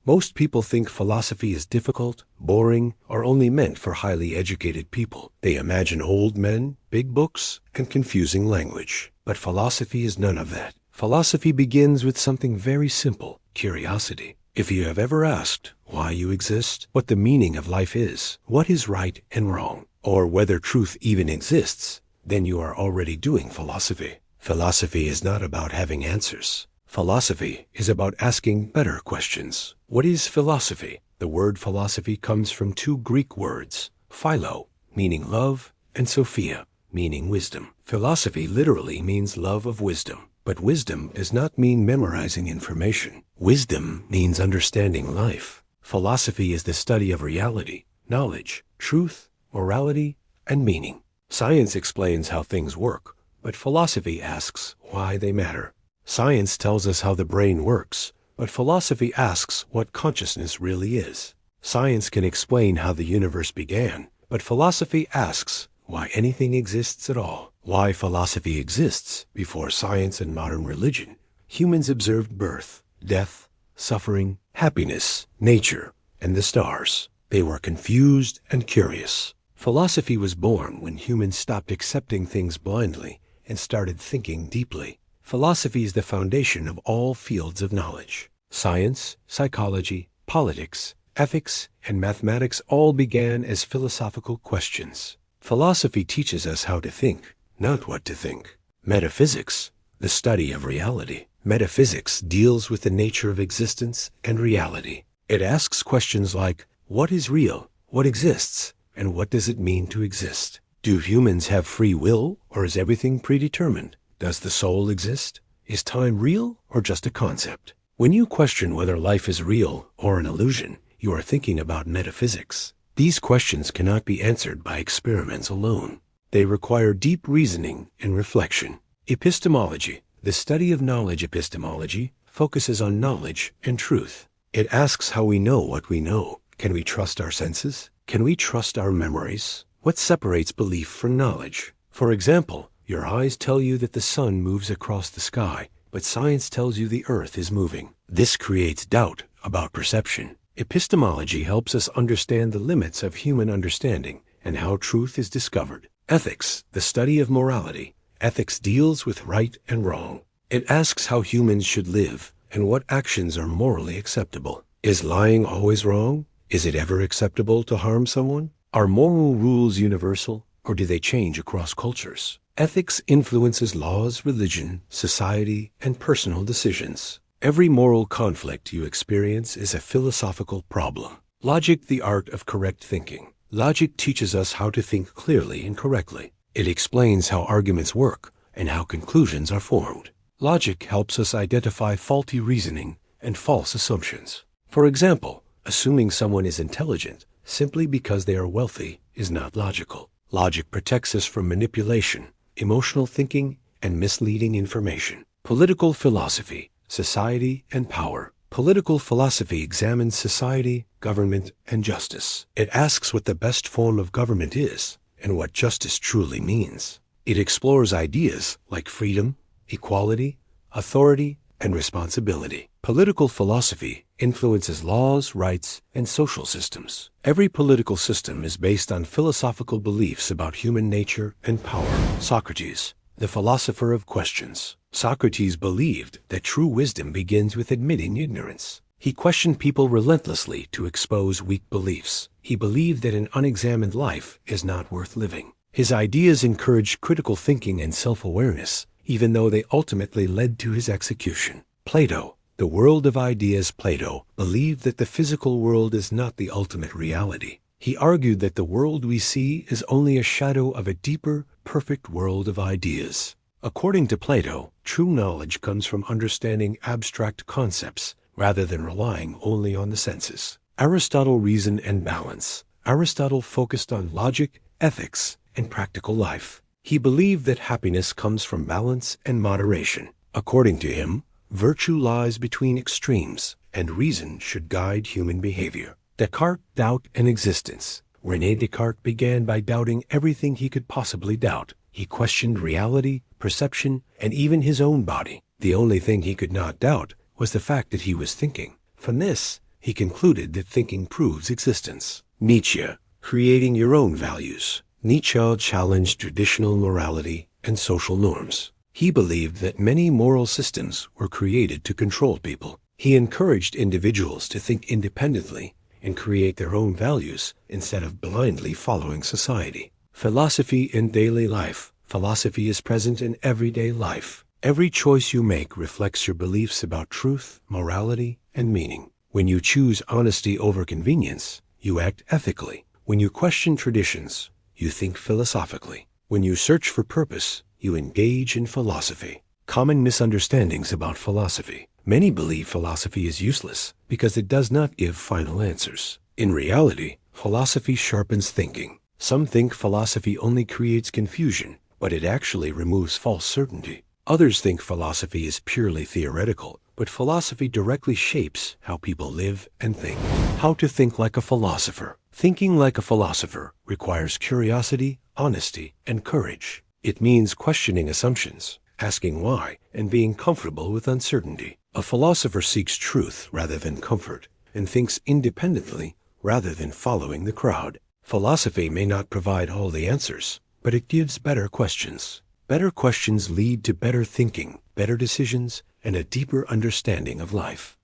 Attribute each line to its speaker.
Speaker 1: Most people think philosophy is difficult, boring, or only meant for highly educated people. They imagine old men, big books, and confusing language. But philosophy is none of that. Philosophy begins with something very simple: curiosity. If you have ever asked why you exist, what the meaning of life is, what is right and wrong, or whether truth even exists, then you are already doing philosophy. Philosophy is not about having answers. Philosophy is about asking better questions. What is philosophy? The word philosophy comes from two Greek words, philo, meaning love, and sophia, meaning wisdom. Philosophy literally means love of wisdom. But wisdom does not mean memorizing information. Wisdom means understanding life. Philosophy is the study of reality, knowledge, truth, morality, and meaning. Science explains how things work, but philosophy asks why they matter. Science tells us how the brain works, but philosophy asks what consciousness really is. Science can explain how the universe began, but philosophy asks why anything exists at all. Why philosophy exists before science and modern religion. Humans observed birth, death, suffering, happiness, nature, and the stars. They were confused and curious. Philosophy was born when humans stopped accepting things blindly and started thinking deeply. Philosophy is the foundation of all fields of knowledge. Science, psychology, politics, ethics, and mathematics all began as philosophical questions. Philosophy teaches us how to think, not what to think. Metaphysics, the study of reality. Metaphysics deals with the nature of existence and reality. It asks questions like, what is real, what exists, and what does it mean to exist? Do humans have free will, or is everything predetermined? Does the soul exist? Is time real, or just a concept? When you question whether life is real or an illusion, you are thinking about metaphysics. These questions cannot be answered by experiments alone. They require deep reasoning and reflection. Epistemology, the study of knowledge. Epistemology focuses on knowledge and truth. It asks how we know what we know. Can we trust our senses? Can we trust our memories? What separates belief from knowledge? For example, your eyes tell you that the sun moves across the sky, but science tells you the earth is moving. This creates doubt about perception. Epistemology helps us understand the limits of human understanding and how truth is discovered. Ethics, the study of morality. Ethics deals with right and wrong. It asks how humans should live and what actions are morally acceptable. Is lying always wrong? Is it ever acceptable to harm someone? Are moral rules universal, or do they change across cultures? Ethics influences laws, religion, society, and personal decisions. Every moral conflict you experience is a philosophical problem. Logic, the art of correct thinking. Logic teaches us how to think clearly and correctly. It explains how arguments work and how conclusions are formed. Logic helps us identify faulty reasoning and false assumptions. For example, assuming someone is intelligent simply because they are wealthy is not logical. Logic protects us from manipulation, emotional thinking, and misleading information. Political philosophy, society, and power. Political philosophy examines society, government, and justice. It asks what the best form of government is and what justice truly means. It explores ideas like freedom, equality, authority, and responsibility. Political philosophy influences laws, rights, and social systems. Every political system is based on philosophical beliefs about human nature and power. Socrates, the philosopher of questions. Socrates believed that true wisdom begins with admitting ignorance. He questioned people relentlessly to expose weak beliefs. He believed that an unexamined life is not worth living. His ideas encouraged critical thinking and self-awareness, even though they ultimately led to his execution. Plato, the world of ideas. Plato believed that the physical world is not the ultimate reality. He argued that the world we see is only a shadow of a deeper, perfect world of ideas. According to Plato, true knowledge comes from understanding abstract concepts rather than relying only on the senses. Aristotle, reason and balance. Aristotle focused on logic, ethics, and practical life. He believed that happiness comes from balance and moderation. According to him, virtue lies between extremes, and reason should guide human behavior. Descartes, doubt and existence. René Descartes began by doubting everything he could possibly doubt. He questioned reality, perception, and even his own body. The only thing he could not doubt was the fact that he was thinking. From this, He concluded that thinking proves existence. Nietzsche, creating your own values. Nietzsche challenged traditional morality and social norms. He believed that many moral systems were created to control people. He encouraged individuals to think independently and create their own values instead of blindly following society. Philosophy in daily life. Philosophy is present in everyday life. Every choice you make reflects your beliefs about truth, morality, and meaning. When you choose honesty over convenience, you act ethically. When you question traditions, you think philosophically. When you search for purpose, you engage in philosophy. Common misunderstandings about philosophy. Many believe philosophy is useless because it does not give final answers. In reality, philosophy sharpens thinking. Some think philosophy only creates confusion, but it actually removes false certainty. Others think philosophy is purely theoretical, but philosophy directly shapes how people live and think. How to think like a philosopher. Thinking like a philosopher requires curiosity, honesty, and courage. It means questioning assumptions, asking why, and being comfortable with uncertainty. A philosopher seeks truth rather than comfort, and thinks independently rather than following the crowd. Philosophy may not provide all the answers, but it gives better questions. Better questions lead to better thinking, better decisions, and a deeper understanding of life.